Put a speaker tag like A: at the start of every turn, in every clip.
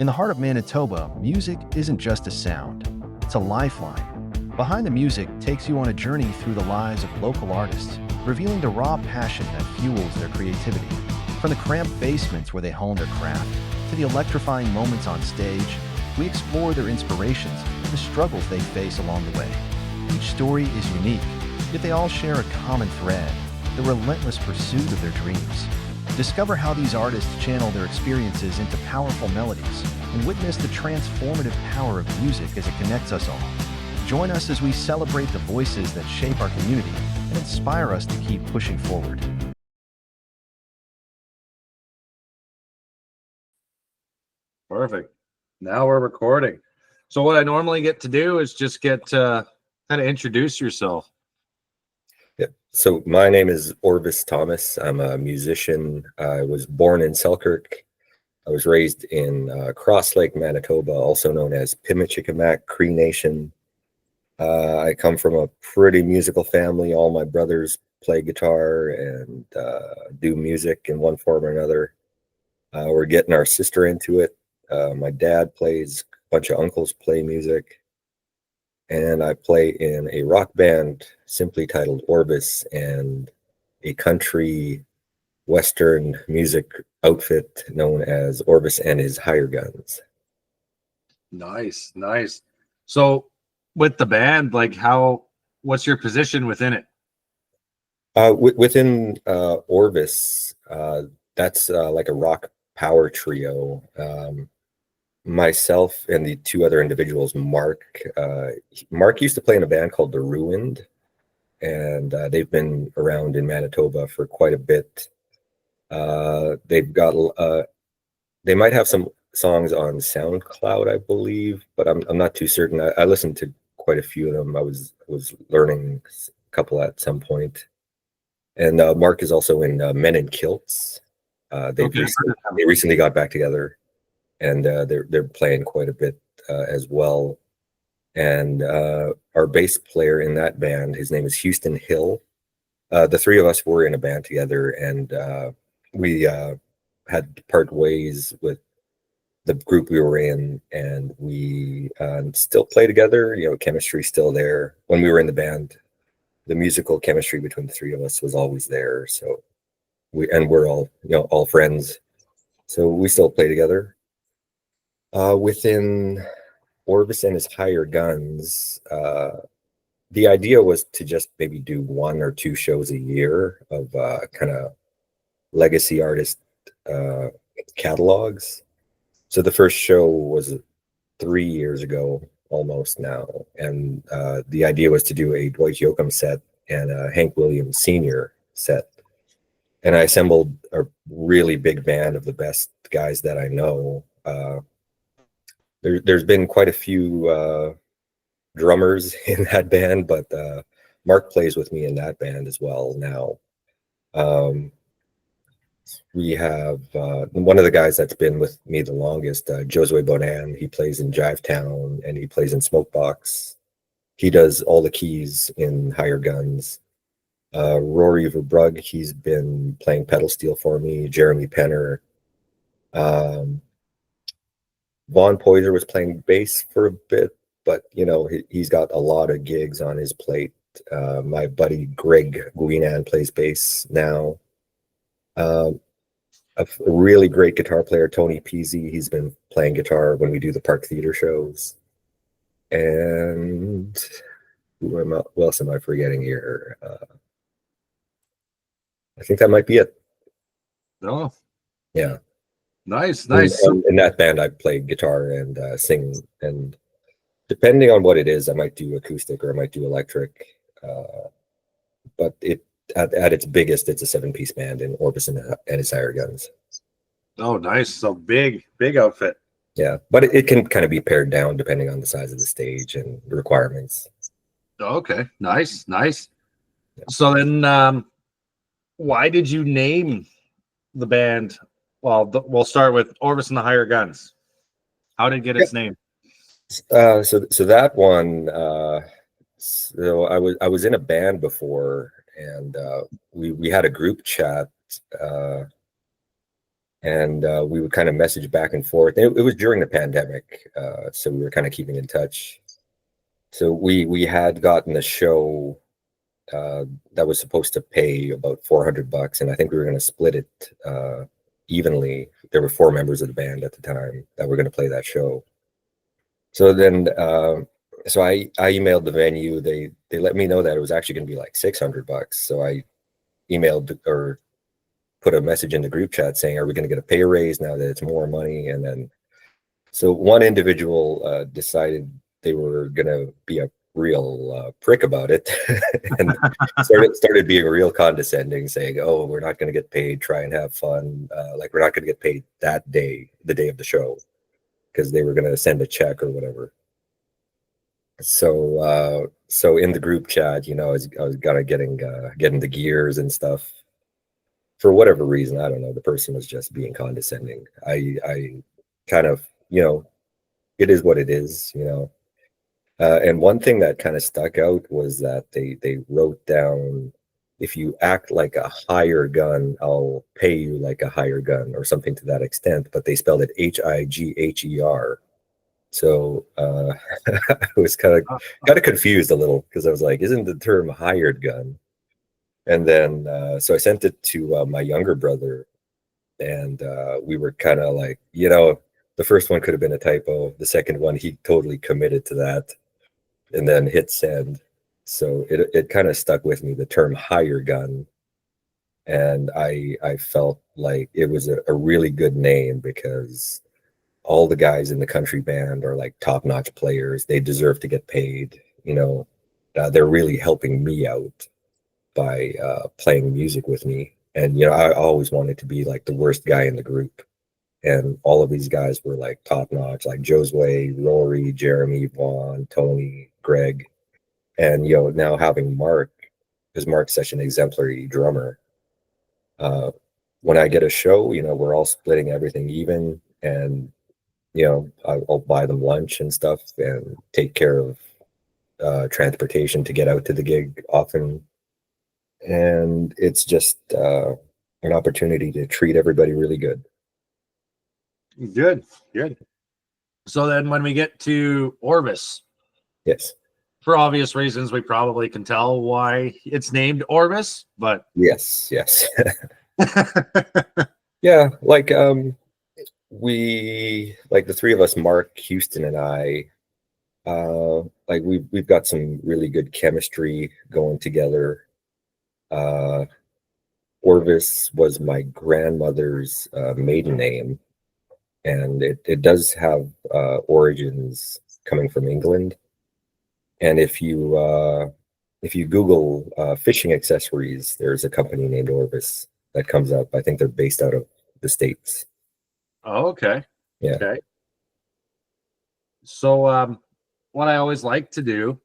A: In the heart of Manitoba, music isn't just a sound, it's a lifeline. Behind the Music takes you on a journey through the lives of local artists, revealing the raw passion that fuels their creativity. From the cramped basements where they hone their craft, to the electrifying moments on stage, we explore their inspirations and the struggles they face along the way. Each story is unique, yet they all share a common thread, the relentless pursuit of their dreams. Discover how these artists channel their experiences into powerful melodies and witness the transformative power of music as it connects us all. Join us as we celebrate the voices that shape our community and inspire us to keep pushing forward.
B: Perfect. Now we're recording. So what I normally get to do is just get kind of introduce yourself.
C: Yeah. So my name is Orvis Thomas. I'm a musician. I was born in Selkirk. I was raised in Cross Lake, Manitoba, also known as Pimicikamak Cree Nation. I come from a pretty musical family. All my brothers play guitar and do music in one form or another. We're getting our sister into it. My dad plays, a bunch of uncles play music. And I play in a rock band simply titled Orvis and a country Western music outfit known as Orvis and his Higher Guns.
B: Nice, nice. So with the band, like what's your position within it?
C: Within Orvis, that's like a rock power trio. Myself and the two other individuals, Mark used to play in a band called The Ruined, and they've been around in Manitoba for quite a bit. They've got they might have some songs on SoundCloud, I believe, but I'm not too certain. I listened to quite a few of them. I was learning a couple at some point. And Mark is also in Men in Kilts. They recently got back together, and they're playing quite a bit as well. And our bass player in that band, his name is Houston Hill. The three of us were in a band together, and we had to part ways with the group we were in, and we still play together. You know, chemistry still there. When we were in the band, the musical chemistry between the three of us was always there. So we're all, all friends. So we still play together. Within Orvis and his Higher Guns, the idea was to just maybe do one or two shows a year of kind of legacy artist catalogs. So the first show was 3 years ago, almost now, and the idea was to do a Dwight Yoakam set and a Hank Williams Sr. set. And I assembled a really big band of the best guys that I know. There's been quite a few drummers in that band, but Mark plays with me in that band as well now. We have one of the guys that's been with me the longest, Josue Bonan. He plays in Jivetown and he plays in Smokebox. He does all the keys in Higher Guns. Rory Verbrugge, he's been playing pedal steel for me. Jeremy Penner. Vaughn Poyser was playing bass for a bit, but he's got a lot of gigs on his plate. My buddy Greg Guinan plays bass now. A really great guitar player, Tony Peasy. He's been playing guitar when we do the Park Theater shows. And who else am I forgetting here? I think that might be it.
B: Oh,
C: yeah.
B: Nice.
C: In that band, I play guitar and sing. And depending on what it is, I might do acoustic or I might do electric. But at its biggest, it's a 7-piece band in Orvis and his Higher Guns.
B: Oh, nice. So big outfit.
C: Yeah, but it can kind of be pared down depending on the size of the stage and the requirements.
B: Okay, nice. Yeah. So then, why did you name the band? Well, we'll start with Orvis and the Higher Guns. How did it get its name?
C: So that one. So I was in a band before, and we had a group chat, and we would kind of message back and forth. It was during the pandemic, so we were kind of keeping in touch. So we had gotten a show that was supposed to pay about $400, and I think we were going to split it evenly. There were 4 members of the band at the time that were going to play that show. So then, so I emailed the venue. They let me know that it was actually going to be like $600. So I emailed or put a message in the group chat saying, "Are we going to get a pay raise now that it's more money?" And then, so one individual decided they were going to be a real prick about it, and started being real condescending, saying, "Oh, we're not going to get paid. Try and have fun. Like we're not going to get paid that day, the day of the show, because they were going to send a check or whatever." So in the group chat, I was kind of getting the gears and stuff. For whatever reason, I don't know. The person was just being condescending. I kind of, it is what it is. And one thing that kind of stuck out was that they wrote down, "If you act like a higher gun, I'll pay you like a higher gun," or something to that extent. But they spelled it HIGHER. So I was kind of confused a little, because I was like, "Isn't the term hired gun?" And then so I sent it to my younger brother, and we were kind of like, the first one could have been a typo. The second one, he totally committed to that, and then hit send. So it kind of stuck with me, the term hire gun. And I felt like it was a really good name, because all the guys in the country band are like top-notch players. They deserve to get paid. They're really helping me out by playing music with me. And I always wanted to be like the worst guy in the group, and all of these guys were like top-notch, like Josue, Rory, Jeremy, Vaughn, Tony, Greg. And now having Mark, because Mark's such an exemplary drummer, when I get a show, we're all splitting everything even, and I'll buy them lunch and stuff, and take care of transportation to get out to the gig often. And it's just an opportunity to treat everybody really good.
B: Good. So then when we get to Orvis,
C: Yes.
B: for obvious reasons, we probably can tell why it's named Orvis, but
C: Yes. Yeah, like we, like the 3 of us, Mark, Houston, and I, like we've got some really good chemistry going together. Orvis was my grandmother's maiden name, and it does have origins coming from England. And if you Google fishing accessories, there's a company named Orvis that comes up. I think they're based out of the States.
B: Oh, okay.
C: Yeah.
B: Okay. So what I always like to do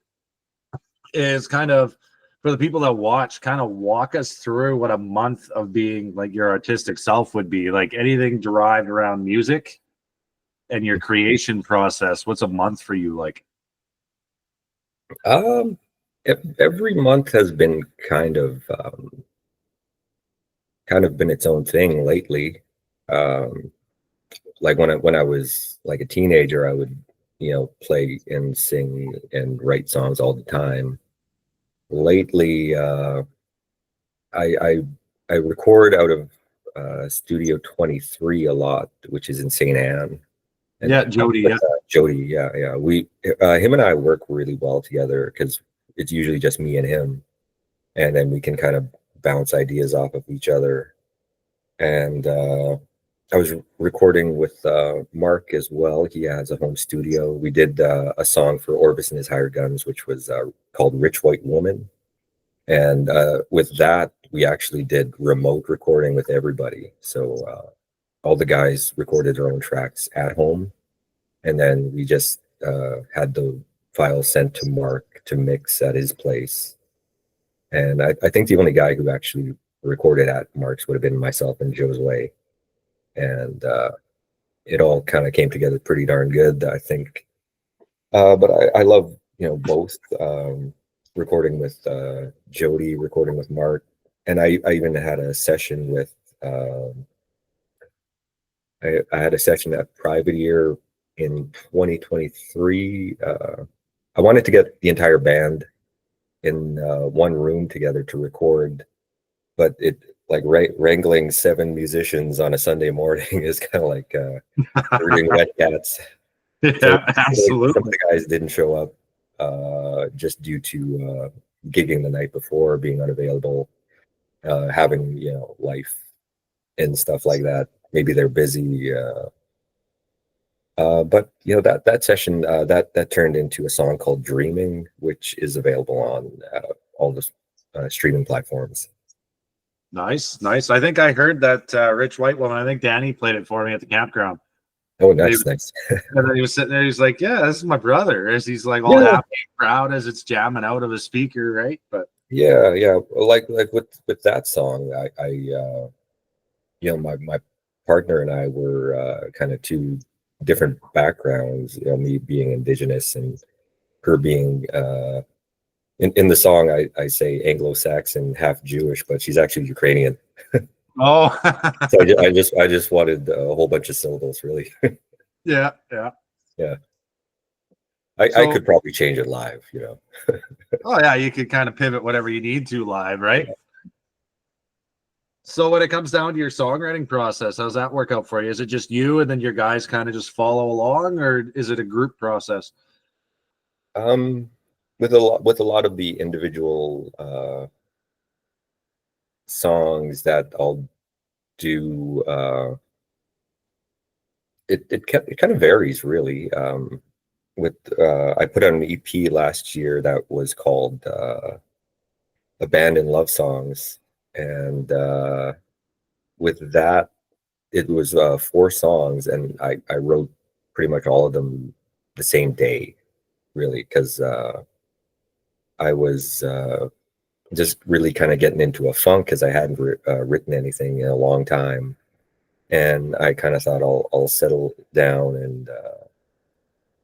B: is kind of, for the people that watch, kind of walk us through what a month of being like your artistic self would be, like anything derived around music and your creation process. What's a month for you like?
C: Every month has been kind of been its own thing lately. Like when I was like a teenager, I would play and sing and write songs all the time. Lately, I record out of Studio 23 a lot, which is in St. Anne. And
B: Yeah, Jody. Yeah.
C: Jody. Yeah. We him and I work really well together, because it's usually just me and him, and then we can kind of bounce ideas off of each other. And I was recording with Mark as well. He has a home studio. We did a song for Orvis and his Hired Guns, which was called "Rich White Woman." And with that, we actually did remote recording with everybody. So all the guys recorded their own tracks at home, and then we just had the files sent to Mark to mix at his place. And I think the only guy who actually recorded at Mark's would have been myself and Josue. And it all kind of came together pretty darn good, I think. But I love, both. Recording with Jody, recording with Mark, and I even had a session with I had a session at Privateer in 2023. I wanted to get the entire band in one room together to record, but it like wrangling 7 musicians on a Sunday morning is kind of like herding wet cats. So
B: Yeah,
C: some of
B: absolutely.
C: the guys didn't show up just due to gigging the night before, being unavailable, having life and stuff like that. Maybe they're busy. But that session that turned into a song called "Dreaming," which is available on all the streaming platforms.
B: Nice, nice. I think I heard that Rich White woman. I think Danny played it for me at the campground.
C: Oh,
B: And he,
C: nice.
B: and then he was sitting there. He's like, "Yeah, this is my brother." As he's like all
C: Yeah,
B: happy, and proud as it's jamming out of his speaker, right? But
C: yeah. Like with that song, my partner and I were kind of two different backgrounds. Me being indigenous and her being in the song I say Anglo-Saxon, half Jewish, but she's actually Ukrainian.
B: oh,
C: So I just wanted a whole bunch of syllables, really.
B: yeah, yeah.
C: Yeah, I
B: So,
C: could probably change it live.
B: oh yeah, you could kind of pivot whatever you need to live, right? So when it comes down to your songwriting process, how's that work out for you? Is it just you and then your guys kind of just follow along, or is it a group process?
C: Um, with a lot of the individual songs that I'll do, it kind of varies really. With I put out an EP last year that was called Abandoned Love Songs, and with that it was 4 songs, and I wrote pretty much all of them the same day, really, because I was just really kind of getting into a funk because I hadn't written anything in a long time, and I kind of thought I'll settle down and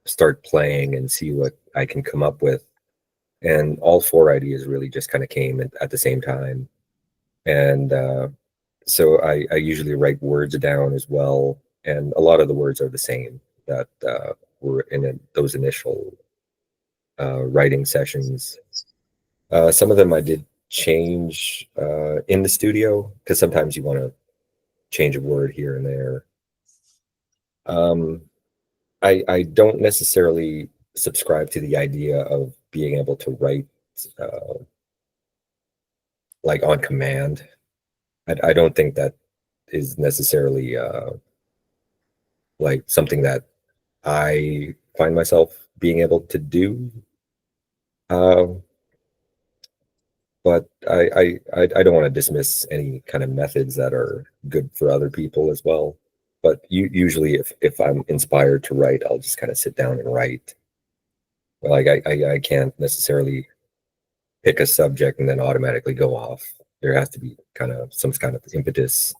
C: start playing and see what I can come up with. And all 4 ideas really just kind of came at the same time, and so I usually write words down as well, and a lot of the words are the same that were in those initial writing sessions. Some of them I did change in the studio because sometimes you want to change a word here and there. Um, I don't necessarily subscribe to the idea of being able to write uh, like on command. I don't think that is necessarily like something that I find myself being able to do. Um, but I don't want to dismiss any kind of methods that are good for other people as well. But usually, if I'm inspired to write, I'll just kind of sit down and write. Like I can't necessarily pick a subject and then automatically go off. There has to be kind of some kind of impetus.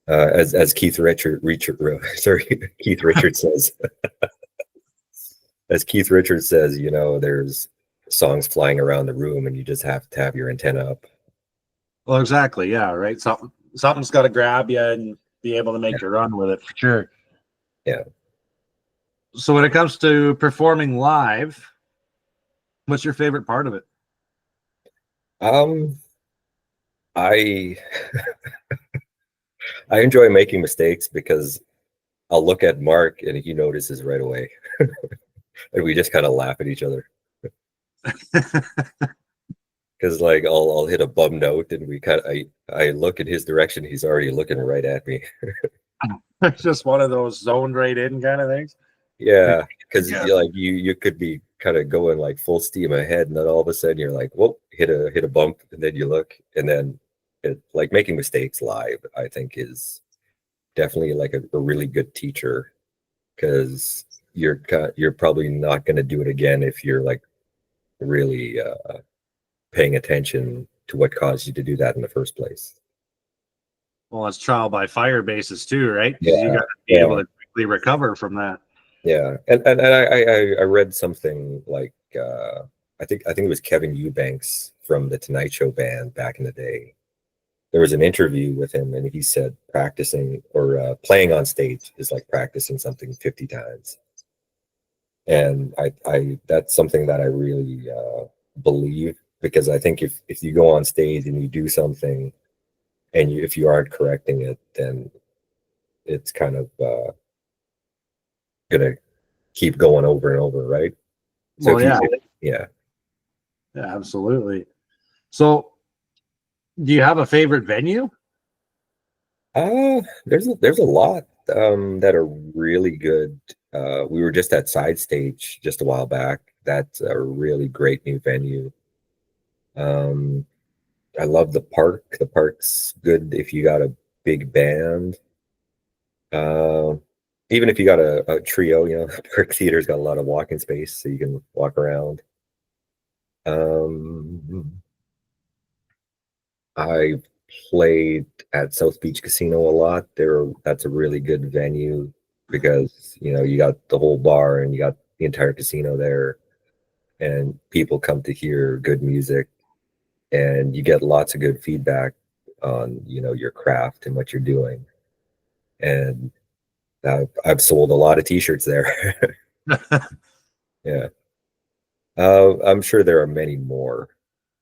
C: As Keith Richards says, as Keith Richards says, there's songs flying around the room, and you just have to have your antenna up.
B: Well, exactly. Yeah, right. Something's got to grab you and be able to make you run with it for sure.
C: Yeah.
B: So when it comes to performing live, what's your favorite part of it?
C: Um, I I enjoy making mistakes because I'll look at Mark and he notices right away, and we just kind of laugh at each other. Because like I'll hit a bum note, and I look in his direction, he's already looking right at me.
B: It's just one of those zoned right in kind of things.
C: Yeah, because
B: Yeah.
C: you could be kind of going like full steam ahead, and then all of a sudden you're like, whoa, hit a bump, and then you look, and then like making mistakes live, I think is definitely like a really good teacher, because you're probably not going to do it again if you're like really paying attention to what caused you to do that in the first place.
B: Well, it's trial by fire basis too, right? Because you
C: Yeah,
B: got to be
C: yeah,
B: able to quickly recover from that.
C: yeah. And I read something like I think it was Kevin Eubanks from the Tonight Show band back in the day. there was an interview with him, and he said practicing or playing on stage is like practicing something 50 times. And I that's something that I really believe, because I think if you go on stage and you do something and if you aren't correcting it, then it's kind of gonna keep going over and over, right? So
B: Well, yeah,
C: yeah.
B: yeah, absolutely. So, do you have a favorite venue?
C: There's a lot that are really good. We were just at Side Stage just a while back. That's a really great new venue. Um, I love the park. The park's good if you got a big band. Uh, Even if you got a trio, Park Theater's got a lot of walking space, so you can walk around. I played at South Beach Casino a lot. That's a really good venue because you got the whole bar and you got the entire casino there, and people come to hear good music, and you get lots of good feedback on your craft and what you're doing. And I've sold a lot of T-shirts there. Yeah. I'm sure there are many more,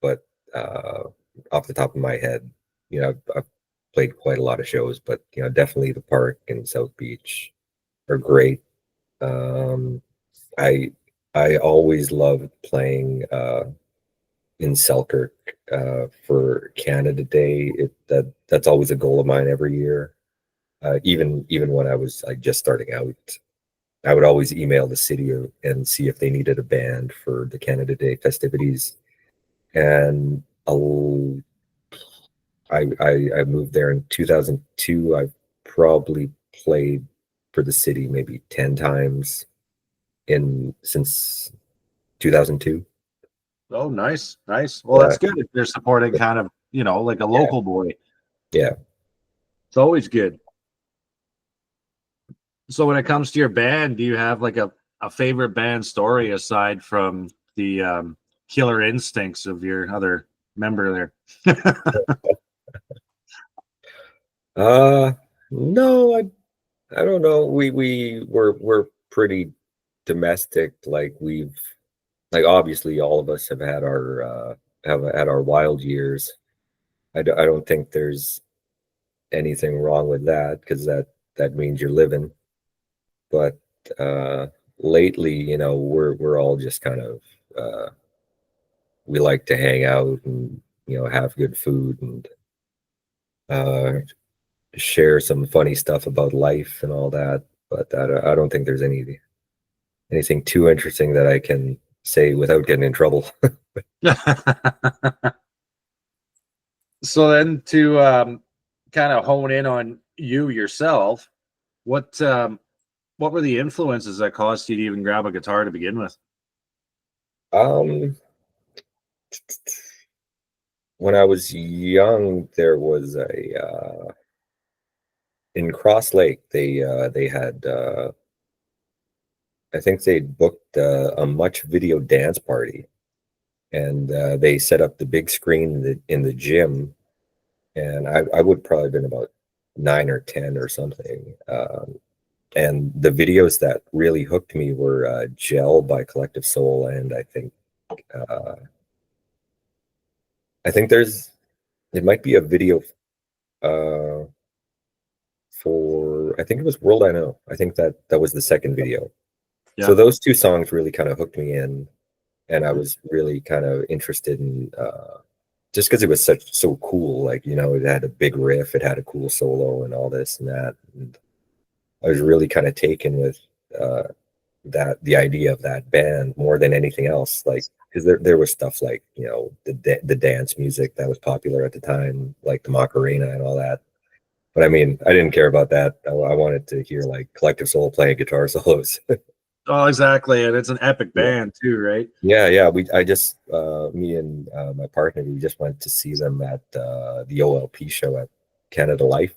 C: but uh, off the top of my head, I've played quite a lot of shows, but definitely the park and South Beach are great. Um, I I always loved playing in Selkirk for Canada Day. That's always a goal of mine every year. Even when I was like just starting out, I would always email the city and see if they needed a band for the Canada Day festivities. And I moved there in 2002. I've probably played for the city maybe 10 times in since 2002.
B: Oh, nice, nice. Well,
C: Yeah,
B: that's good if they're supporting kind of, like a
C: yeah,
B: local boy.
C: yeah.
B: It's always good. So when it comes to your band, do you have like a favorite band story aside from the killer instincts of your other member there?
C: Uh, no, I don't know. We're pretty domestic. Like obviously all of us have had our wild years. I don't think there's anything wrong with that, because that means you're living. But uh lately, we're all just kind of we like to hang out and have good food and uh share some funny stuff about life and all that. But I don't think there's anything too interesting that I can say without getting in trouble.
B: So then to kind of hone in on you yourself, what what were the influences that caused you to even grab a guitar to begin with?
C: um when I was young, there was a in Cross Lake, they had I think they booked a Much Video dance party, and they set up the big screen in the gym, and I would probably have been about 9 or 10 or something. And the videos that really hooked me were Gel by Collective Soul, and uh, I think it might be a video uh, for, I think it was World I Know. I think that was the second video. So
B: Yeah.
C: those two songs really kind of hooked me in, and I was really kind of interested in just because it was so cool. Like it had a big riff, it had a cool solo, and all this and that. And I was really kind of taken with uh, the idea of that band more than anything else. Like because there was stuff like the dance music that was popular at the time, like the Macarena and all that. But I mean, I didn't care about that. I wanted to hear like Collective Soul playing guitar solos.
B: Oh, exactly. And it's an epic
C: Yeah.
B: band too, right?
C: Yeah. I just me and my partner, we just went to see them at the OLP show at Canada Life,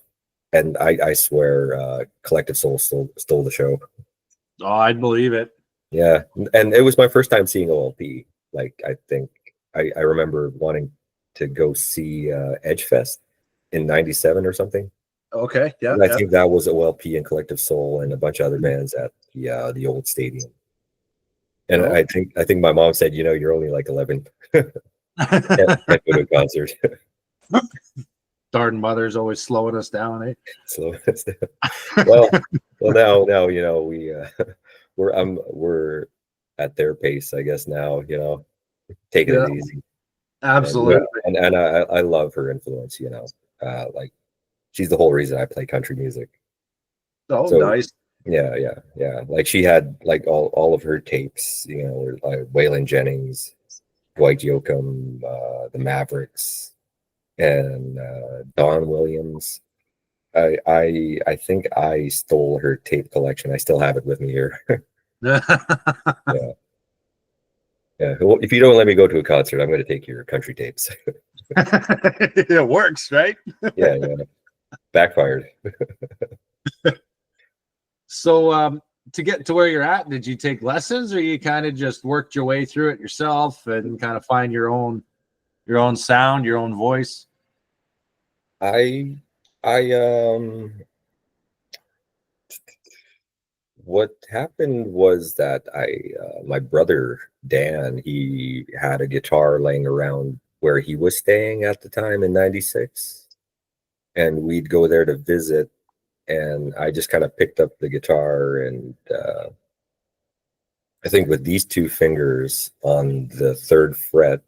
C: and I swear, Collective Soul stole the show.
B: Oh, I'd believe it.
C: Yeah, and it was my first time seeing OLP. Like I think I remember wanting to go see Edgefest, in '97 or something.
B: Okay, yeah,
C: And I
B: yeah.
C: think that was OLP and Collective Soul and a bunch of other bands at the old stadium. And
B: Oh.
C: I think my mom said, you're only like 11. Can't go to a concert.
B: Darn mother's always slowing us down, eh?
C: So, well, now we're at their pace, I guess now. Taking
B: Yeah,
C: it easy.
B: absolutely.
C: And I love her influence. Like she's the whole reason I play country music.
B: Oh,
C: So
B: nice.
C: yeah. Like she had like all of her tapes. Like Waylon Jennings, Dwight Yoakam, the Mavericks, and Don Williams. I think I stole her tape collection. I still have it with me here. Yeah. Yeah. Well, if you don't let me go to a concert, I'm going to take your country tapes.
B: It works, right?
C: Yeah. Backfired.
B: So, to get to where you're at, did you take lessons, or you kind of just worked your way through it yourself and kind of find your own sound, your own voice?
C: I what happened was that my brother Dan, he had a guitar laying around where he was staying at the time in '96, and we'd go there to visit, and I just kind of picked up the guitar, and I think with these two fingers on the third fret,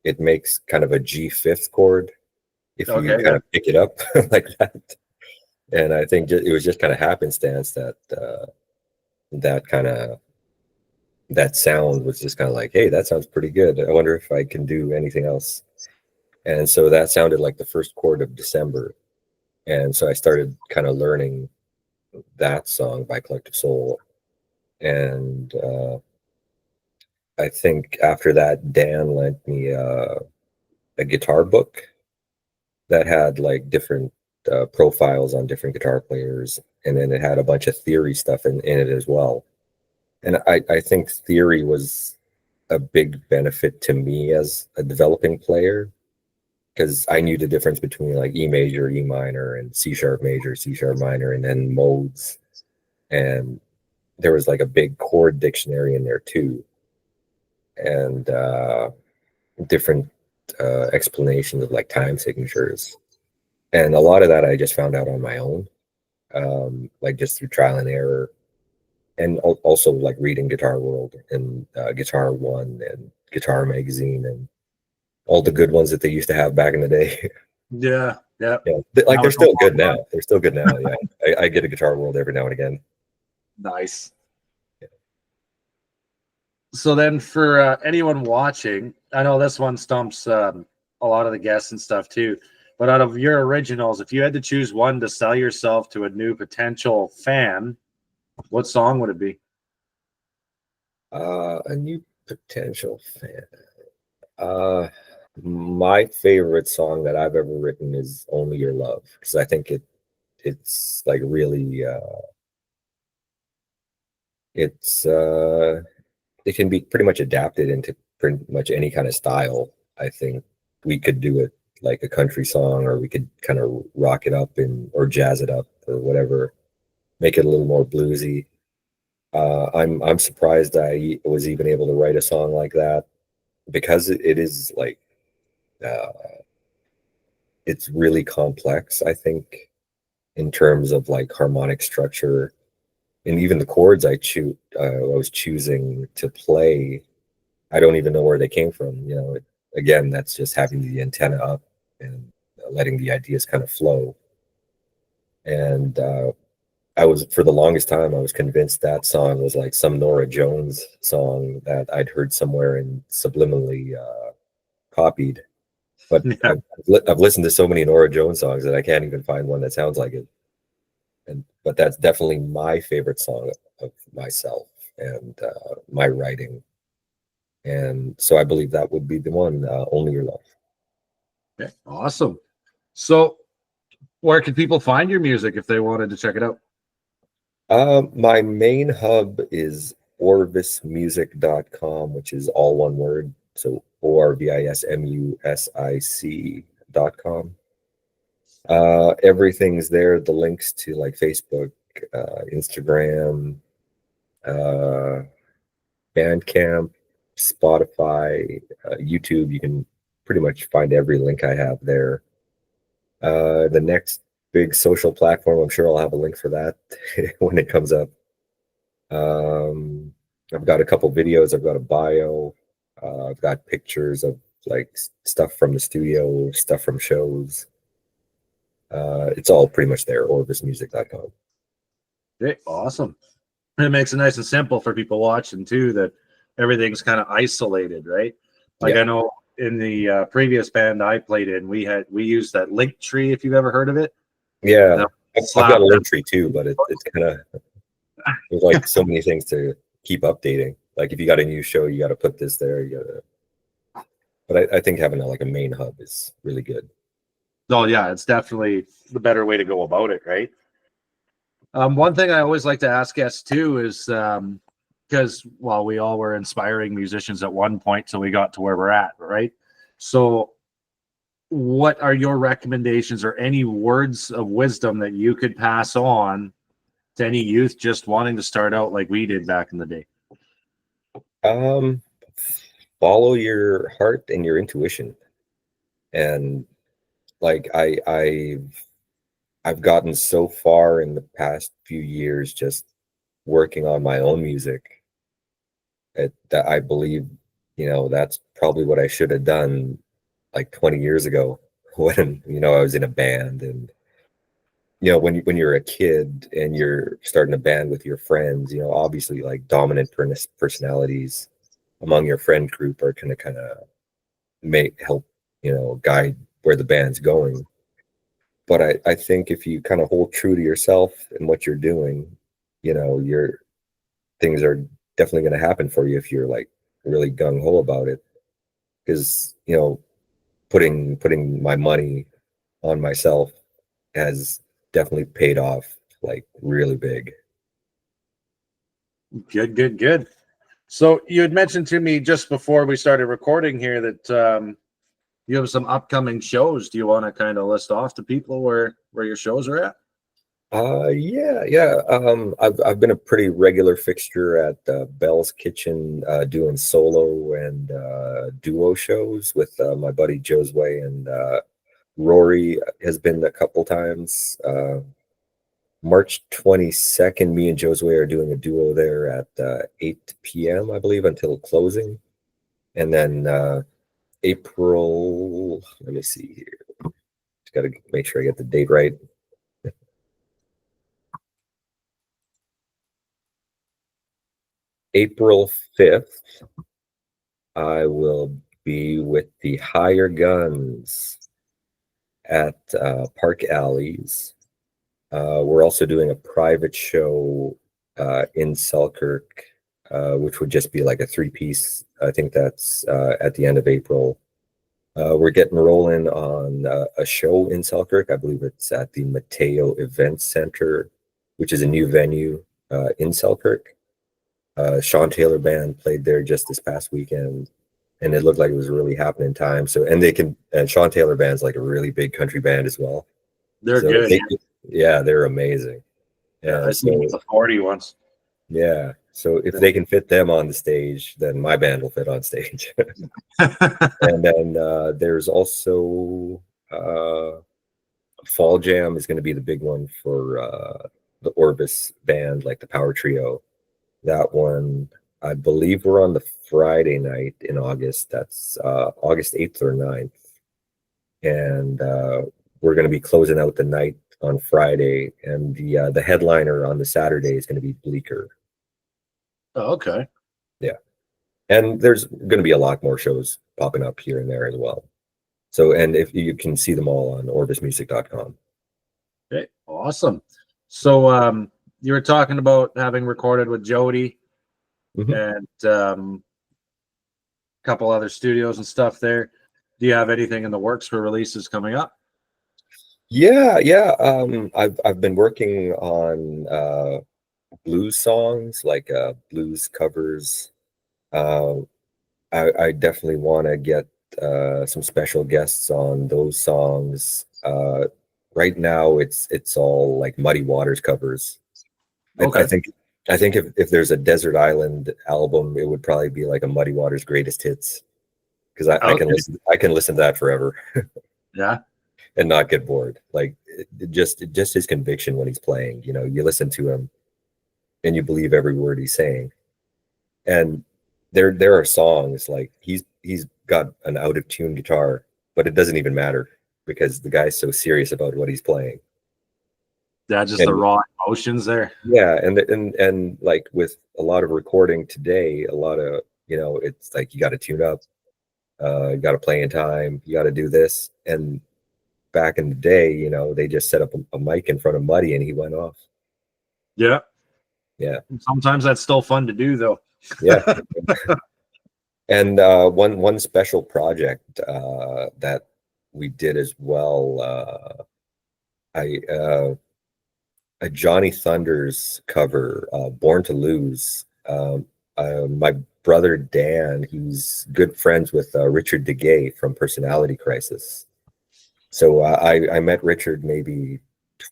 C: it makes kind of a G5 chord if you
B: Okay,
C: kind of pick it up like that. And I think it was just kind of happenstance that that sound was just kind of like, hey, that sounds pretty good. I wonder if I can do anything else. And so that sounded like the first chord of December. And so I started kind of learning that song by Collective Soul. And I think after that, Dan lent me a guitar book that had like different profiles on different guitar players. And then it had a bunch of theory stuff in it as well. And I think theory was a big benefit to me as a developing player, because I knew the difference between like E major, E minor, and C sharp major, C sharp minor, and then modes. And there was like a big chord dictionary in there too, and different explanations of like time signatures. And a lot of that I just found out on my own, like just through trial and error. And also like reading Guitar World and Guitar One and Guitar Magazine and all the good ones that they used to have back in the day.
B: yeah.
C: Yeah, like
B: Now
C: they're
B: it's all
C: still good
B: online.
C: now. They're still good now. Yeah, I get a Guitar World every now and again.
B: Nice. So then, for anyone watching, I know this one stumps a lot of the guests and stuff too. But out of your originals, if you had to choose one to sell yourself to a new potential fan, what song would it be?
C: A new potential fan. My favorite song that I've ever written is "Only Your Love," because I think it's like really it's it can be pretty much adapted into pretty much any kind of style. I think we could do it like a country song, or we could kind of rock it up or jazz it up or whatever, make it a little more bluesy. I'm surprised I was even able to write a song like that, because it is like uh, it's really complex. I think in terms of like harmonic structure, and even the chords I was choosing to play, I don't even know where they came from. Again, that's just having the antenna up and letting the ideas kind of flow. And I was, for the longest time, I was convinced that song was like some Nora Jones song that I'd heard somewhere and subliminally copied. But
B: Yeah.
C: I've listened to so many Nora Jones songs that I can't even find one that sounds like it. But that's definitely my favorite song of myself and my writing. And so I believe that would be the one, "Only Your Love."
B: Okay, awesome. So, where can people find your music if they wanted to check it out?
C: My main hub is orvismusic.com, which is all one word. So ORVISMUSIC.com. Everything's there. The links to like Facebook, Instagram, uh, Bandcamp, Spotify, YouTube. You can pretty much find every link I have there. The next big social platform, I'm sure I'll have a link for that when it comes up. I've got a couple videos. I've got a bio. I've got pictures of like stuff from the studio, stuff from shows. It's all pretty much there. OrvisMusic.com.
B: Okay, awesome. And it makes it nice and simple for people watching too, that everything's kind of isolated, right? Like
C: Yeah.
B: I know in the previous band I played in, we used that link tree, if you've ever heard of it.
C: Yeah,
B: Now,
C: I've got a link tree too, but it's kind of there's like so many things to keep updating. Like if you got a new show, you got to put this there. You gotta. But I think having like a main hub is really good.
B: Oh yeah, it's definitely the better way to go about it, right? One thing I always like to ask guests too is because we all were inspiring musicians at one point till we got to where we're at, right? So what are your recommendations or any words of wisdom that you could pass on to any youth just wanting to start out like we did back in the day?
C: Follow your heart and your intuition. And like I've gotten so far in the past few years just working on my own music that I believe, that's probably what I should have done like 20 years ago when, I was in a band. And, when you're a kid and you're starting a band with your friends, obviously like dominant personalities among your friend group are going to kind of help, guide where the band's going. But I think if you kind of hold true to yourself and what you're doing, your things are definitely going to happen for you if you're like really gung ho about it. Because putting my money on myself has definitely paid off like really big.
B: Good. So you had mentioned to me just before we started recording here that you have some upcoming shows. Do you want to kind of list off to people where your shows are at?
C: Yeah. I've been a pretty regular fixture at Bell's Kitchen, doing solo and duo shows with my buddy Josue, and Rory has been a couple times. March 22nd, me and Josue are doing a duo there at 8 p.m., I believe, until closing. And then April, let me see here. Just got to make sure I get the date right. April 5th, I will be with the Higher Guns at Park Alleys. We're also doing a private show in Selkirk, which would just be like a 3-piece. I think that's at the end of April. We're getting rolling on a show in Selkirk. I believe it's at the Mateo Event Center, which is a new venue in Selkirk. Sean Taylor Band played there just this past weekend, and it looked like it was a really happening time. So, and Sean Taylor Band's like a really big country band as well.
B: They're
C: So
B: good.
C: yeah, they're amazing.
B: Yeah,
C: And
B: I seen the 40 once.
C: yeah, so if they can fit them on the stage, then my band will fit on stage. And then there's also Fall Jam is going to be the big one for the Orvis band, like the power trio. That one, I believe we're on the Friday night in August. That's August 8th or 9th. And we're going to be closing out the night on Friday. And the headliner on the Saturday is going to be Bleecker.
B: Oh, okay.
C: Yeah. And there's going to be a lot more shows popping up here and there as well. So, and if you can see them all on orvismusic.com.
B: Okay, awesome. So you were talking about having recorded with Jody and a couple other studios and stuff there. Do you have anything in the works for releases coming up?
C: Yeah. I've been working on blues songs, like blues covers. I definitely want to get some special guests on those songs. right now it's all like Muddy Waters covers.
B: Okay.
C: I think if there's a Desert Island album, it would probably be like a Muddy Waters greatest hits, because I can listen to that forever.
B: Yeah.
C: And not get bored. Like just his conviction when he's playing. You know, you listen to him and you believe every word he's saying. And there are songs like he's got an out of tune guitar, but it doesn't even matter because the guy's so serious about what he's playing.
B: Yeah, just the raw emotions there.
C: Yeah, and like with a lot of recording today, a lot of, you know, it's like you got to tune up, you got to play in time, you got to do this. And back in the day, you know, they just set up a mic in front of Muddy and he went off.
B: Yeah.
C: Yeah.
B: Sometimes that's still fun to do, though.
C: Yeah. And one special project that we did as well, a Johnny Thunders cover, Born to Lose. My brother Dan, he's good friends with Richard DeGay from Personality Crisis. So I met Richard maybe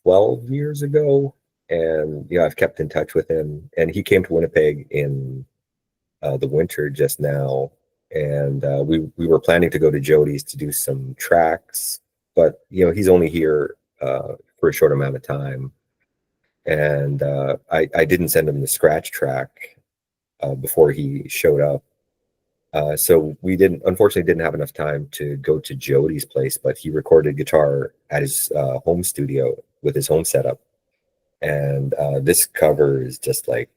C: 12 years ago, and you know, I've kept in touch with him. And he came to Winnipeg in the winter just now, and we were planning to go to Jody's to do some tracks, but you know, he's only here for a short amount of time, and I didn't send him the scratch track before he showed up. So we unfortunately didn't have enough time to go to Jody's place, but he recorded guitar at his home studio with his home setup. And this cover is just like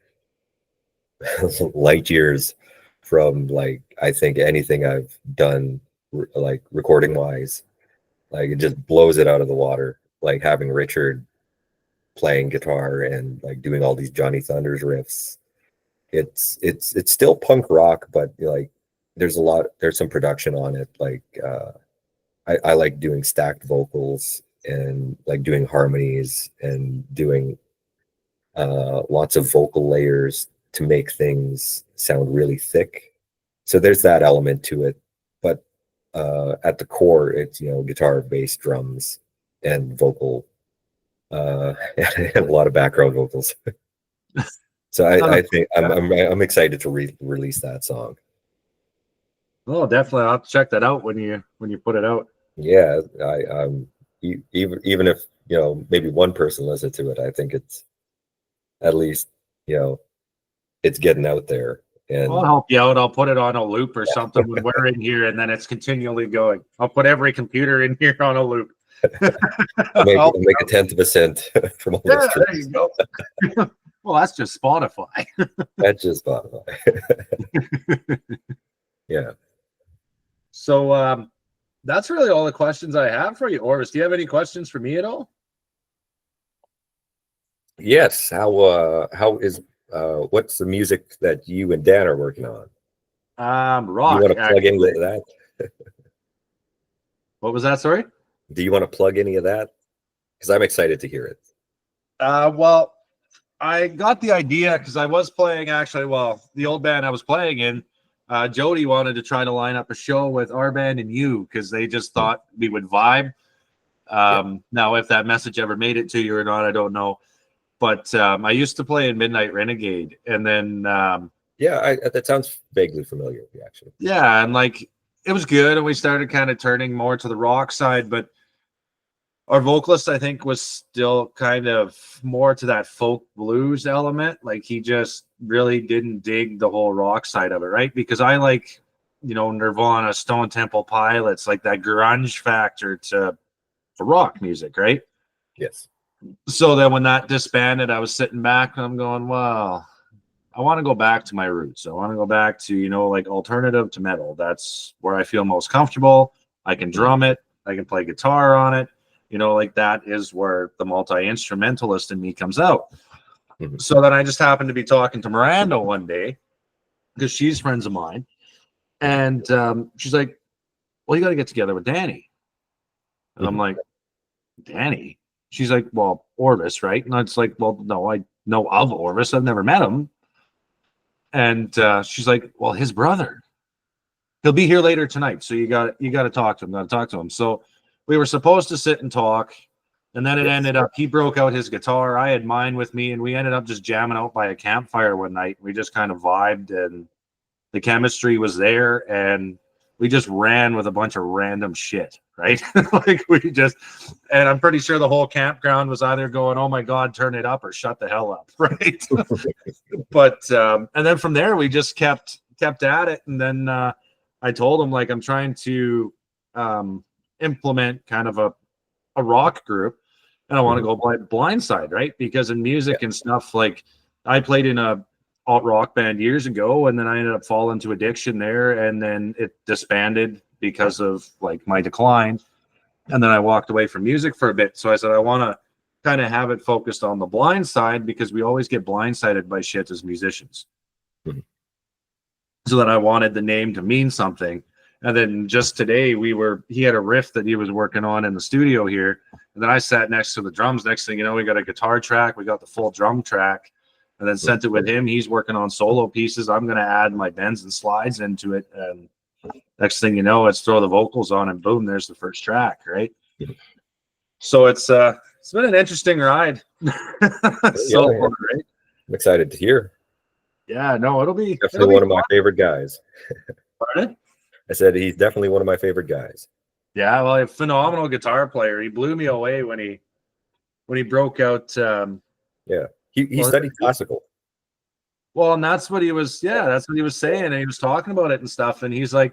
C: light years from, like, I think anything I've done like recording wise. Like, it just blows it out of the water, like having Richard playing guitar and like doing all these Johnny Thunders riffs. It's still punk rock, but like there's some production on it. Like I like doing stacked vocals and like doing harmonies and doing lots of vocal layers to make things sound really thick. So there's that element to it, but at the core, it's, you know, guitar, bass, drums, and vocal, and a lot of background vocals. So I think I'm excited to release that song.
B: Oh, definitely. I'll have to check that out when you put it out.
C: Yeah, even if, you know, maybe one person listens to it, I think it's at least, you know, it's getting out there. And
B: I'll help you out. I'll put it on a loop or something when we're in here, and then it's continually going. I'll put every computer in here on a loop.
C: make a 10th of a cent from all
B: yeah, there you go. Well, that's just Spotify.
C: That's just Spotify. Yeah.
B: So that's really all the questions I have for you, Orvis. Do you have any questions for me at all?
C: Yes. How is what's the music that you and Dan are working on?
B: Rock.
C: You want to plug any of that?
B: What was that? Sorry?
C: Do you want to plug any of that? Because I'm excited to hear it.
B: Well, I got the idea because I was playing, actually, well, the old band I was playing in, Jody wanted to try to line up a show with our band and you, because they just thought we would vibe. Now, if that message ever made it to you or not, I don't know. But I used to play in Midnight Renegade, and then
C: that sounds vaguely familiar, actually.
B: Yeah, and like it was good, and we started kind of turning more to the rock side, but our vocalist, I think, was still kind of more to that folk blues element. Like, he just really didn't dig the whole rock side of it, right? Because I like, you know, Nirvana, Stone Temple Pilots, like that grunge factor to rock music, right?
C: Yes.
B: So then when that disbanded, I was sitting back and I'm going, well, I want to go back to my roots. I want to go back to, you know, like alternative to metal. That's where I feel most comfortable. I can drum it. I can play guitar on it. You know, like that is where the multi-instrumentalist in me comes out.
C: Mm-hmm.
B: So then I just happened to be talking to Miranda one day because she's friends of mine. And she's like, well, you got to get together with Danny. And I'm like, Danny? She's like, well, Orvis, right? And it's like, well, no, I know of Orvis. I've never met him. And she's like, well, his brother. He'll be here later tonight. So you got to talk to him. So we were supposed to sit and talk. And then it
C: Yes.
B: ended up, he broke out his guitar. I had mine with me, and we ended up just jamming out by a campfire one night. We just kind of vibed, and the chemistry was there, and we just ran with a bunch of random shit, right? Like we just, and I'm pretty sure the whole campground was either going, "Oh my God, turn it up," or "Shut the hell up," right? But and then from there we just kept at it, and then I told him, like, I'm trying to implement kind of a rock group, and I want to go blindside, right? Because in music and stuff, like I played in a alt rock band years ago, and then I ended up falling to addiction there, and then it disbanded because of like my decline, and then I walked away from music for a bit. So I said I want to kind of have it focused on the blind side, because we always get blindsided by shit as musicians. So that I wanted the name to mean something. And then just today he had a riff that he was working on in the studio here, and then I sat next to the drums. Next thing you know, we got a guitar track, we got the full drum track, and then sent it with him. He's working on solo pieces. I'm going to add my bends and slides into it. And next thing you know, it's throw the vocals on, and boom, there's the first track, right? So it's been an interesting ride. So far, right?
C: I'm excited to hear.
B: Yeah, no, it'll be
C: one of my favorite guys.
B: Pardon?
C: I said he's definitely one of my favorite guys.
B: Yeah, well, a phenomenal guitar player. He blew me away when he broke out.
C: He studied classical.
B: Well, and that's what he was. Yeah, that's what he was saying, and he was talking about it and stuff. And he's like,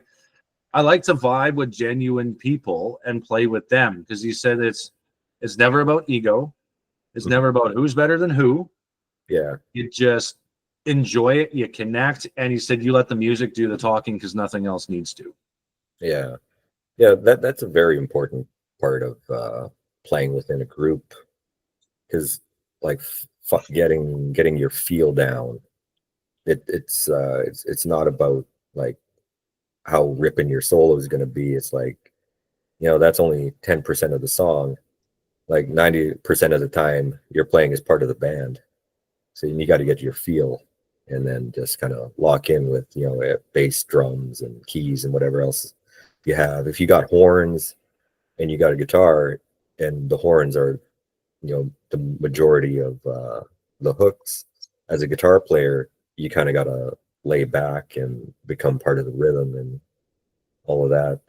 B: I like to vibe with genuine people and play with them, because he said it's never about ego. It's never about who's better than who.
C: Yeah,
B: You just enjoy it, you connect, and he said you let the music do the talking, because nothing else needs to.
C: yeah. That's a very important part of playing within a group, because like getting your feel down. It's not about like how ripping your solo is going to be. It's like, that's only 10% of the song. Like 90% of the time you're playing as part of the band. So you got to get your feel, and then just kind of lock in with, bass, drums, and keys, and whatever else you have. If you got horns and you got a guitar, and the horns are, the majority of the hooks, as a guitar player, you kind of got to lay back and become part of the rhythm and all of that,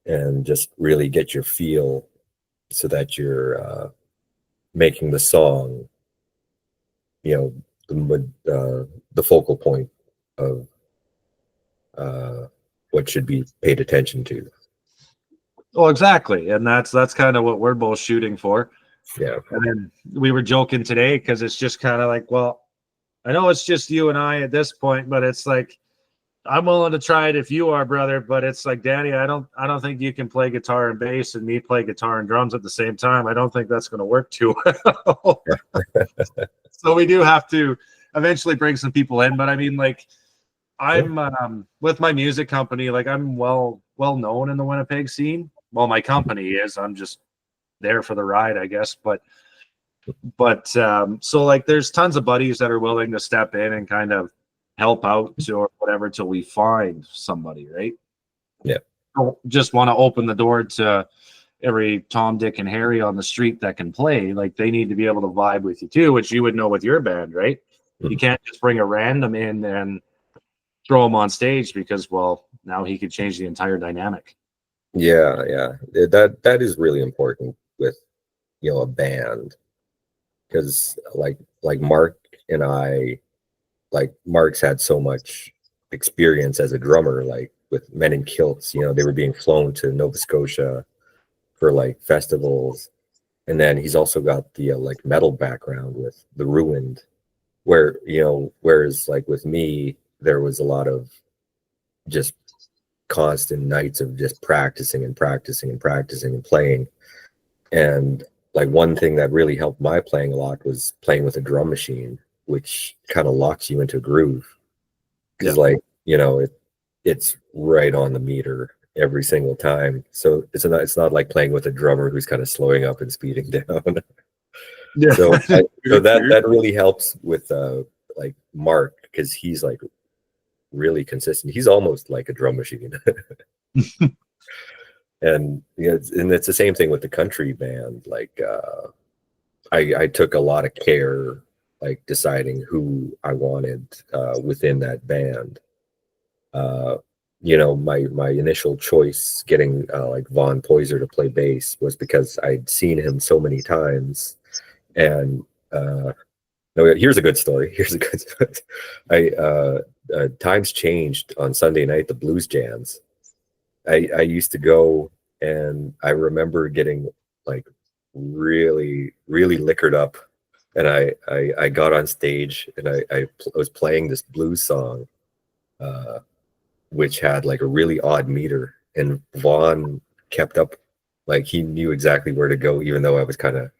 C: and just really get your feel, so that you're making the song, the focal point of what should be paid attention to.
B: Well, exactly, and that's kind of what we're both shooting for.
C: Yeah.
B: And then we were joking today, because it's just kind of like, well, I know it's just you and I at this point, but it's like, I'm willing to try it if you are, brother. But it's like, Danny, I don't think you can play guitar and bass and me play guitar and drums at the same time. I don't think that's going to work too well. So we do have to eventually bring some people in. But I mean, like, I'm with my music company, like I'm well known in the Winnipeg scene. Well, my company is. I'm just there for the ride, I guess. But so like, there's tons of buddies that are willing to step in and kind of help out or whatever till we find somebody, right?
C: Yeah.
B: Don't just want to open the door to every Tom, Dick, and Harry on the street that can play. Like, they need to be able to vibe with you too, which you would know with your band, right? You can't just bring a random in and throw him on stage, because, well, now he could change the entire dynamic.
C: Yeah. That is really important with, a band, because like Mark and I, like Mark's had so much experience as a drummer, like with Men in Kilts, they were being flown to Nova Scotia for like festivals. And then he's also got the like metal background with The Ruined, where, whereas like with me, there was a lot of just constant nights of just practicing and playing. And like one thing that really helped my playing a lot was playing with a drum machine, which kind of locks you into a groove. Because it's right on the meter every single time. So it's not like playing with a drummer who's kind of slowing up and speeding down.
B: Yeah.
C: So that really helps with like Mark, because he's like really consistent. He's almost like a drum machine. And and it's the same thing with the country band. Like I took a lot of care, like deciding who I wanted within that band. My initial choice getting like Von Poiser to play bass was because I'd seen him so many times. And no, here's a good story. Here's a good story. Times changed on Sunday night, the blues jams. I used to go, and I remember getting like really, really liquored up. And I got on stage, and I was playing this blues song, which had like a really odd meter. And Vaughn kept up, like he knew exactly where to go, even though I was kind of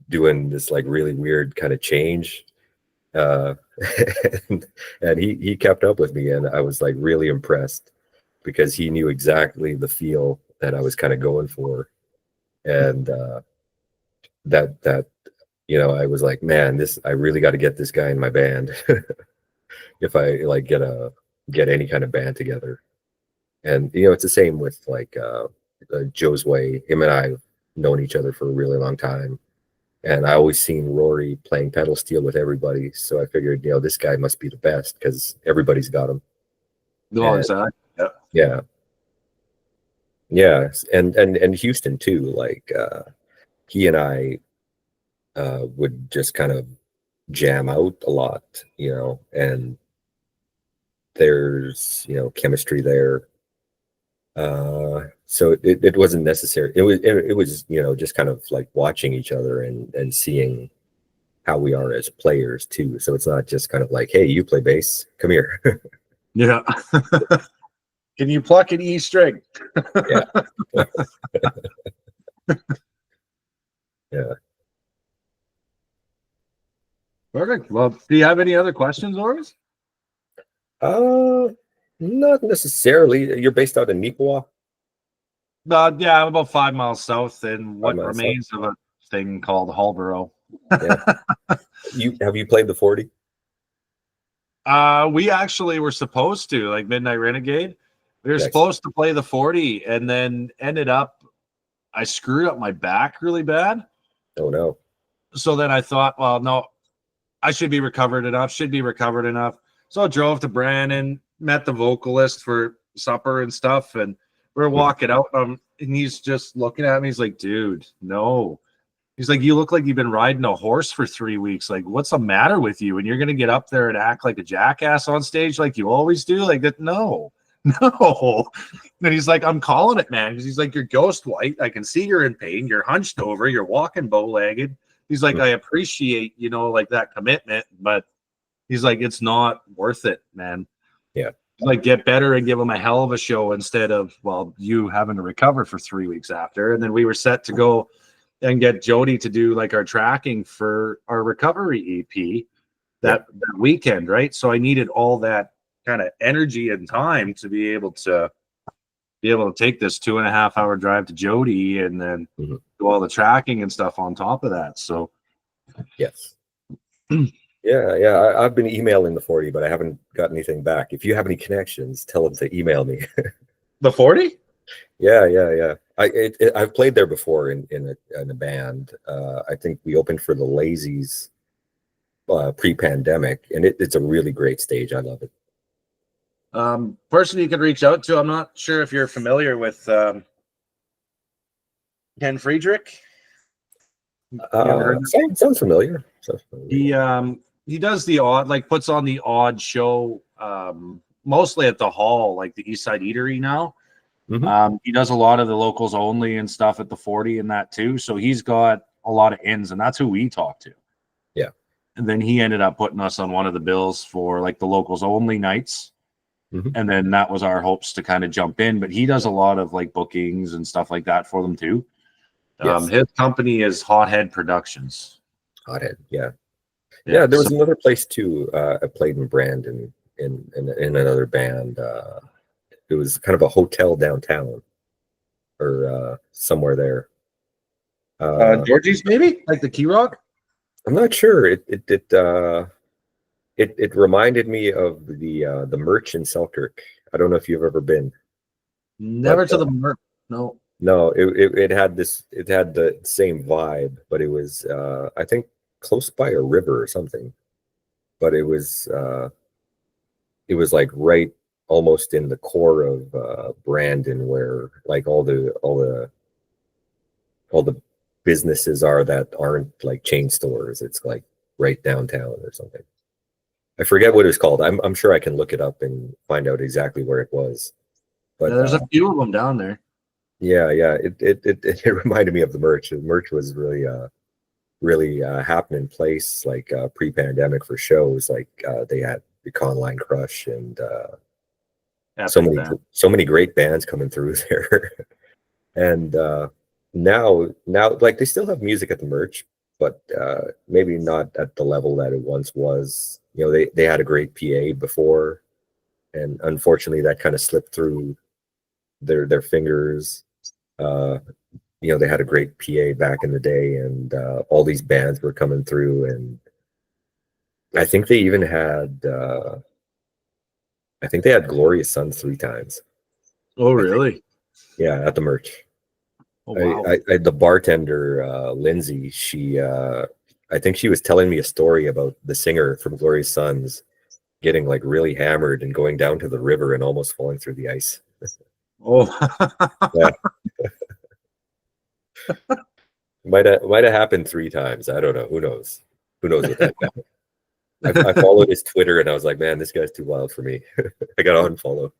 C: doing this like really weird kind of change. Uh, and he kept up with me, and I was like really impressed because he knew exactly the feel that I was kind of going for. And that I was like, man, I really got to get this guy in my band if I like get any kind of band together. And it's the same with like Joe's Way. Him and I have known each other for a really long time, and I always seen Rory playing pedal steel with everybody. So I figured, this guy must be the best because everybody's got him.
B: No, exactly.
C: Yeah. Yeah. And Houston too. Like he and I would just kind of jam out a lot, and there's, chemistry there. So it wasn't necessary. It was, just kind of like watching each other and seeing how we are as players too. So it's not just kind of like, hey, you play bass, come here.
B: Yeah. Can you pluck an E string?
C: Yeah. Yeah.
B: Perfect. Well, do you have any other questions, Orvis?
C: Not necessarily. You're based out in Neepawa?
B: Yeah, I'm about 5 miles south in what
C: 5 miles
B: remains of a thing called Hallborough.
C: Yeah. Have you played the 40?
B: We actually were supposed to, like Midnight Renegade. We were
C: Yes.
B: supposed to play the 40, and then ended up, I screwed up my back really bad.
C: Oh no.
B: So then I thought, well, no, I should be recovered enough. So I drove to Brandon, met the vocalist for supper and stuff, and we're walking out, and he's just looking at me. He's like, dude, no. He's like, you look like you've been riding a horse for 3 weeks. Like, what's the matter with you? And you're going to get up there and act like a jackass on stage like you always do? Like that? No. And he's like, I'm calling it, man. Because he's like, you're ghost white. I can see you're in pain. You're hunched over. You're walking bow-legged. He's like, I appreciate, like that commitment, but he's like, it's not worth it, man.
C: Yeah.
B: Like, get better and give him a hell of a show instead of, well, you having to recover for 3 weeks after. And then we were set to go and get Jody to do like our tracking for our recovery EP that weekend, right? So I needed all that kind of energy and time to be able to take this 2.5 hour drive to Jody and then do all the tracking and stuff on top of that. So
C: yes. Yeah. I've been emailing the 40, but I haven't got anything back. If you have any connections, tell them to email me.
B: The 40?
C: Yeah. I've played there before in a band. I think we opened for the Lazies pre-pandemic, and it's a really great stage. I love it.
B: Person you could reach out to, I'm not sure if you're familiar with Ken Friedrich.
C: Sounds familiar.
B: He does the odd, like puts on the odd show, mostly at the hall, like the East Side Eatery now. He does a lot of the locals only and stuff at the 40 and that too. So he's got a lot of ins, and that's who we talk to.
C: Yeah.
B: And then he ended up putting us on one of the bills for like the locals only nights. And then that was our hopes to kind of jump in. But he does a lot of like bookings and stuff like that for them too.
C: Yes.
B: His company is Hothead Productions.
C: Hothead, yeah. There was another place too. I played in Brandon in another band. It was kind of a hotel downtown or somewhere there.
B: Georgie's maybe, like the Key Rock.
C: I'm not sure. It reminded me of the Merch in Selkirk. I don't know if you've ever been.
B: Never to the Merc. No.
C: No, it had the same vibe, but it was I think close by a river or something. But it was like right almost in the core of Brandon, where like all the businesses are that aren't like chain stores. It's like right downtown or something. I forget what it's called. I'm sure I can look it up and find out exactly where it was. But
B: Yeah, there's a few of them down there.
C: yeah, it reminded me of the merch. The merch was really happening place like pre-pandemic for shows. Like they had the Conline Crush and
B: Epic band.
C: so many great bands coming through there. And now like they still have music at the merch, but maybe not at the level that it once was. You know, they had a great PA before, and unfortunately that kind of slipped through their fingers. You know, they had a great PA back in the day, and all these bands were coming through, and I think they even had Glorious Sons 3 times.
B: Oh, really?
C: Yeah, at the merch.
B: Oh, wow.
C: The bartender, Lindsay, she I think she was telling me a story about the singer from Glorious Sons getting like really hammered and going down to the river and almost falling through the ice.
B: Oh.
C: Yeah. might have happened 3 times. I don't know. Who knows what that meant. I followed his Twitter and I was like, man, this guy's too wild for me. I got to unfollow.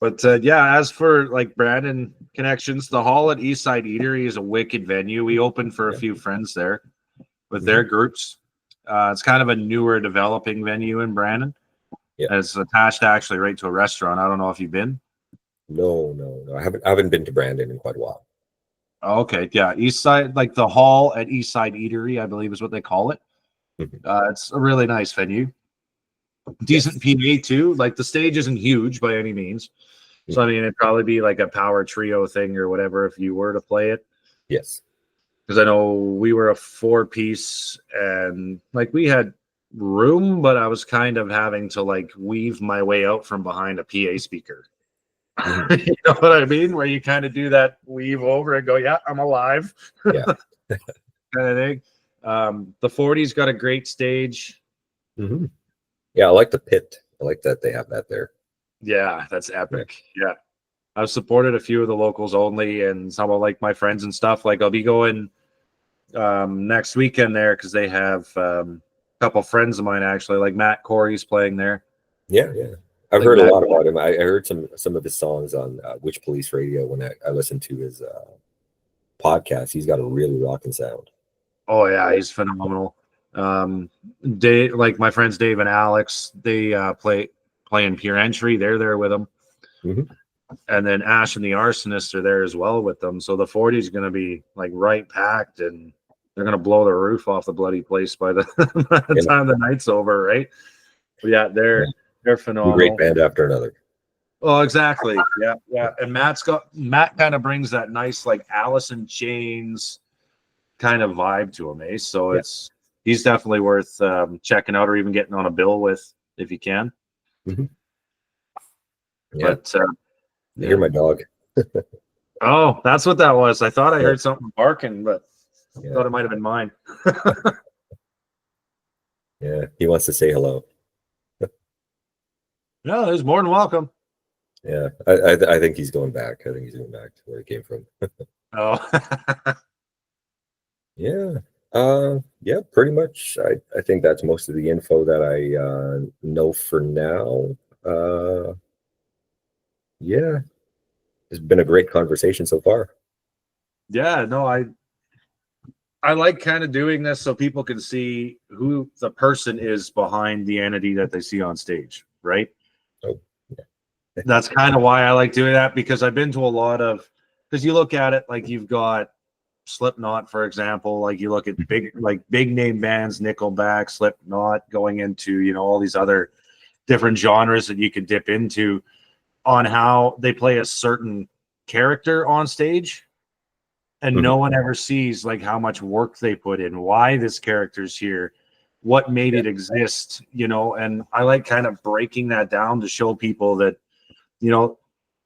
B: But yeah, as for like Brandon connections, the hall at Eastside Eatery is a wicked venue. We opened for a few friends there with their groups. It's kind of a newer developing venue in Brandon.
C: Yeah.
B: And it's attached actually right to a restaurant. I don't know if you've been.
C: No. I haven't been to Brandon in quite a while.
B: Oh, okay. Yeah. Eastside, like the hall at Eastside Eatery, I believe is what they call it. It's a really nice venue. Decent PA too. Like the stage isn't huge by any means. So I mean, it'd probably be like a power trio thing or whatever if you were to play it.
C: Yes.
B: Because I know we were a 4-piece and like we had room, but I was kind of having to like weave my way out from behind a PA speaker. You know what I mean? Where you kind of do that weave over and go, yeah, I'm alive.
C: Yeah.
B: Kind of thing. The 40's got a great stage.
C: Yeah, I like the pit. I like that they have that there.
B: Yeah, that's epic. Yeah. I've supported a few of the locals only and some of like my friends and stuff. Like I'll be going next weekend there because they have a couple friends of mine actually, like Matt Corey's playing there.
C: Yeah. I've heard a lot about him. I heard some of his songs on Witch Police Radio when I listened to his podcast. He's got a really rocking sound.
B: Oh yeah, he's phenomenal. Dave, like my friends Dave and Alex, they play in Pure Entry. They're there with them. And then Ash and the Arsonists are there as well with them. So the 40 is going to be like right packed and they're going to blow the roof off the bloody place by the time the night's over, right? But yeah, they're phenomenal.
C: Great band after another.
B: Oh, exactly. Yeah. And Matt kind of brings that nice like Alice in Chains kind of vibe to him, eh? So he's definitely worth checking out or even getting on a bill with if you can.
C: Yeah.
B: But
C: I hear my dog.
B: Oh, that's what that was. I thought I heard something barking, but I thought it might have been mine.
C: Yeah, he wants to say hello.
B: No, he's more than welcome.
C: Yeah, I think he's going back. I think he's going back to where he came from.
B: Oh.
C: Yeah, pretty much. I think that's most of the info that I know for now. Yeah, it's been a great conversation so far.
B: Yeah, no, I like kind of doing this so people can see who the person is behind the entity that they see on stage, right?
C: Oh, yeah.
B: That's kind of why I like doing that, because I've been to a lot of, because you look at it like you've got Slipknot, for example, like you look at big name bands, Nickelback, Slipknot, going into, you know, all these other different genres that you could dip into on how they play a certain character on stage. And no one ever sees like how much work they put in, why this character's here. what made it exist, you know. And I like kind of breaking that down to show people that, you know,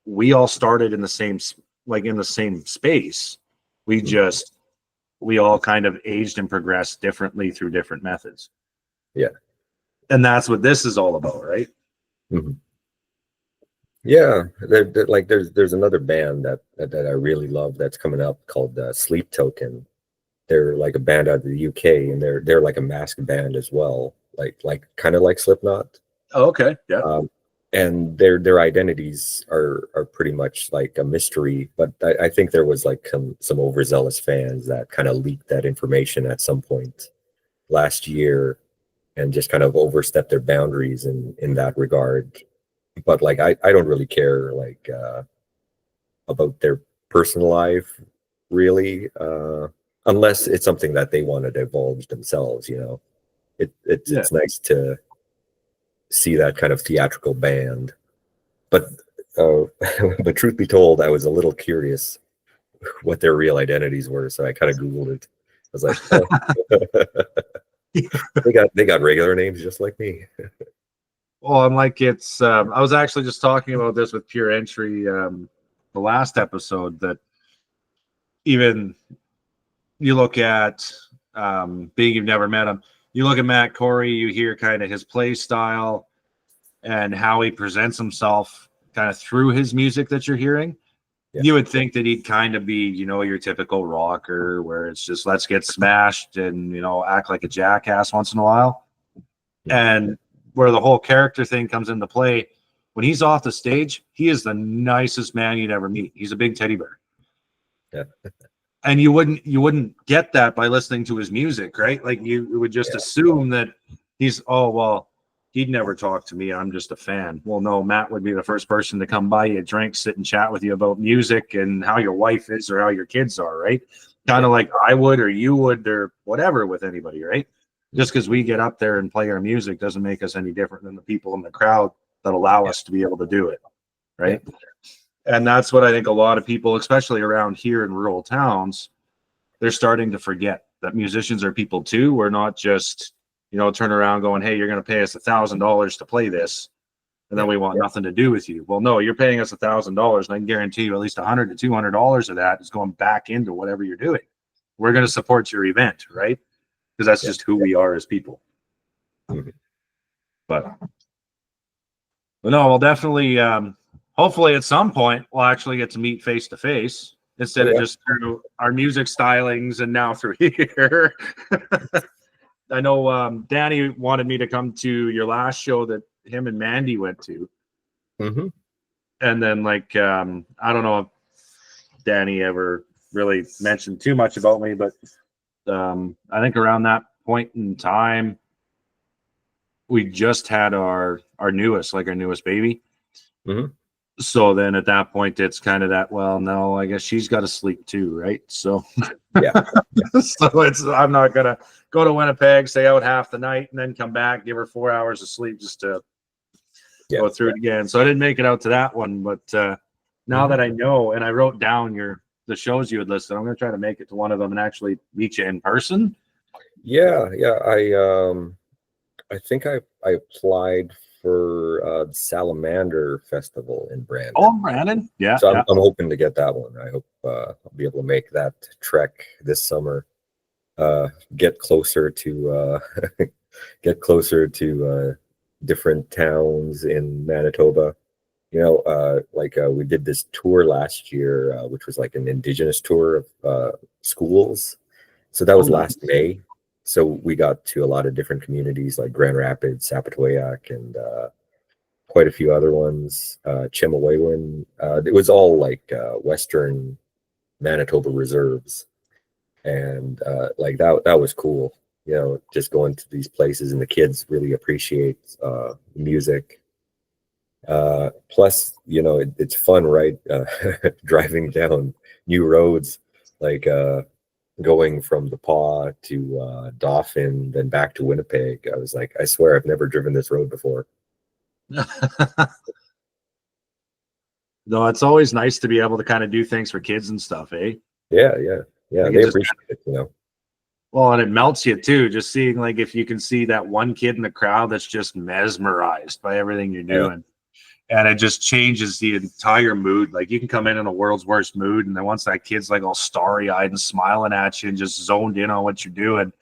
B: we all started in the same, like in the same space. We all kind of aged and progressed differently through different methods.
C: Yeah.
B: And that's what this is all about, right?
C: Mm-hmm. Yeah, like there's another band that I really love that's coming up called Sleep Token. They're like a band out of the UK, and they're like a masked band as well, like kind of like Slipknot.
B: Oh, okay, yeah.
C: And their identities are pretty much like a mystery. But I think there was like some overzealous fans that kind of leaked that information at some point last year, and just kind of overstepped their boundaries in that regard. But like I don't really care like about their personal life really, unless it's something that they want to divulge themselves, you know. It's nice to see that kind of theatrical band. But but truth be told, I was a little curious what their real identities were, so I kind of Googled it. I was like, oh. they got regular names just like me.
B: Well, I'm like, it's I was actually just talking about this with Pure Entry the last episode, that even you look at being you've never met him, you look at Matt Corey, you hear kind of his play style and how he presents himself kind of through his music that you're hearing. Yeah. You would think that he'd kind of be, you know, your typical rocker where it's just let's get smashed and, you know, act like a jackass once in a while. Yeah. And where the whole character thing comes into play, when he's off the stage, he is the nicest man you'd ever meet. He's a big teddy bear. Yeah. And you wouldn't get that by listening to his music, right? Like you would just assume that he's, oh, well, he'd never talk to me, I'm just a fan. Well, no, Matt would be the first person to come buy you a drink, sit and chat with you about music and how your wife is or how your kids are, right? Kind of like I would or you would or whatever with anybody, right? Just because we get up there and play our music doesn't make us any different than the people in the crowd that allow us to be able to do it, right? And that's what I think a lot of people, especially around here in rural towns, they're starting to forget that musicians are people too. We're not just, you know, turn around going, hey, you're going to pay us $1,000 to play this, and then we want nothing to do with you. Well, no, you're paying us $1,000, and I can guarantee you at least $100 to $200 of that is going back into whatever you're doing. We're going to support your event, right? Because that's just who we are as people. But no, we'll definitely, hopefully at some point, we'll actually get to meet face to face instead of just through our music stylings and now through here. I know Danny wanted me to come to your last show that him and Mandy went to. Mm-hmm. And then, like, I don't know if Danny ever really mentioned too much about me, but I think around that point in time, we just had our newest baby. Mm-hmm. So then at that point, it's kind of that, well, no, I guess she's got to sleep too, right? So so I'm not gonna go to Winnipeg, stay out half the night, and then come back, give her 4 hours of sleep just to go through it again. So I didn't make it out to that one, but now that I know, and I wrote down the shows you had listed, I'm gonna try to make it to one of them and actually meet you in person.
C: Yeah. I think I applied for Salamander Festival in Brandon.
B: Oh, Brandon, yeah.
C: So I'm hoping to get that one. I hope I'll be able to make that trek this summer. Get closer to different towns in Manitoba. You know, we did this tour last year, which was like an Indigenous tour of schools. So that was last May. So we got to a lot of different communities like Grand Rapids, Sapatoyak, and quite a few other ones. Chemawawin. It was all like Western Manitoba reserves, and like that was cool. You know, just going to these places, and the kids really appreciate music. Plus, you know, it's fun, right? Driving down new roads, like going from the Paw to Dauphin, then back to Winnipeg. I was like, I swear I've never driven this road before.
B: No, it's always nice to be able to kind of do things for kids and stuff, eh?
C: Yeah. They appreciate it, you know.
B: Well, and it melts you too, just seeing like if you can see that one kid in the crowd that's just mesmerized by everything you're doing. And it just changes the entire mood. Like you can come in the world's worst mood, and then once that kid's like all starry-eyed and smiling at you and just zoned in on what you're doing,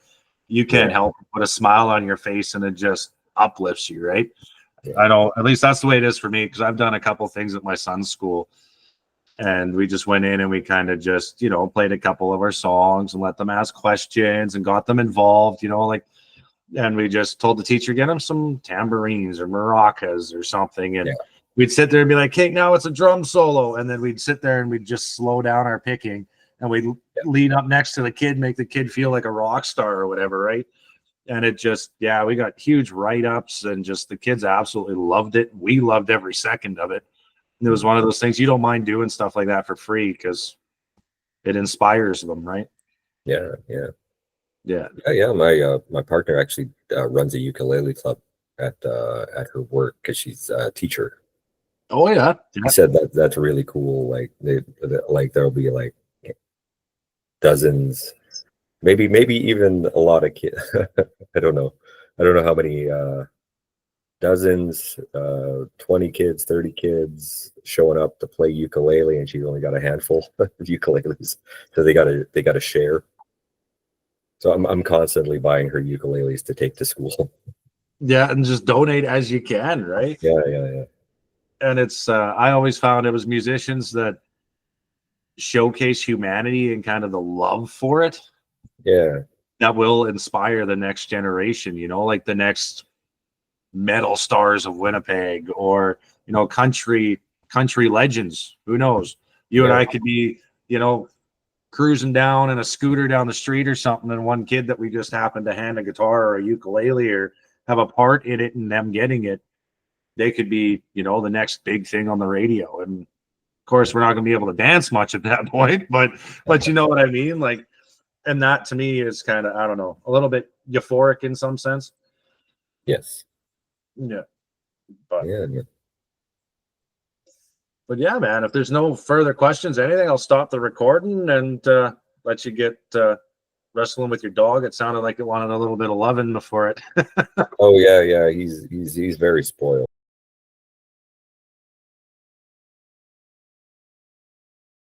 B: you can't help but put a smile on your face, and it just uplifts you, right? I know, at least that's the way it is for me, because I've done a couple things at my son's school, and we just went in and we kind of just, you know, played a couple of our songs and let them ask questions and got them involved, you know, like, and we just told the teacher, get them some tambourines or maracas or something, and we'd sit there and be like, hey, now it's a drum solo. And then we'd sit there and we'd just slow down our picking, and we'd lean up next to the kid, make the kid feel like a rock star or whatever, right? And it just, we got huge write-ups, and just the kids absolutely loved it. We loved every second of it. And it was one of those things, you don't mind doing stuff like that for free because it inspires them, right?
C: Yeah. My partner actually runs a ukulele club at her work because she's a teacher.
B: Oh yeah.
C: He said that's really cool. Like there'll be like dozens, maybe even a lot of kids. I don't know how many dozens, 20 kids, 30 kids showing up to play ukulele, and she's only got a handful of ukuleles, so they gotta share. So I'm constantly buying her ukuleles to take to school.
B: Yeah, and just donate as you can, right?
C: Yeah.
B: And it's I always found it was musicians that showcase humanity and kind of the love for it.
C: Yeah.
B: That will inspire the next generation, you know, like the next metal stars of Winnipeg, or, you know, country legends. Who knows? You and I could be, you know, cruising down in a scooter down the street or something, and one kid that we just happened to hand a guitar or a ukulele or have a part in it, and them getting it, they could be, you know, the next big thing on the radio. And of course, we're not going to be able to dance much at that point, but you know what I mean? Like, and that to me is kind of, I don't know, a little bit euphoric in some sense.
C: Yes.
B: Yeah.
C: But
B: yeah, man, if there's no further questions, anything, I'll stop the recording and let you get wrestling with your dog. It sounded like it wanted a little bit of loving before it.
C: Oh yeah. He's very spoiled.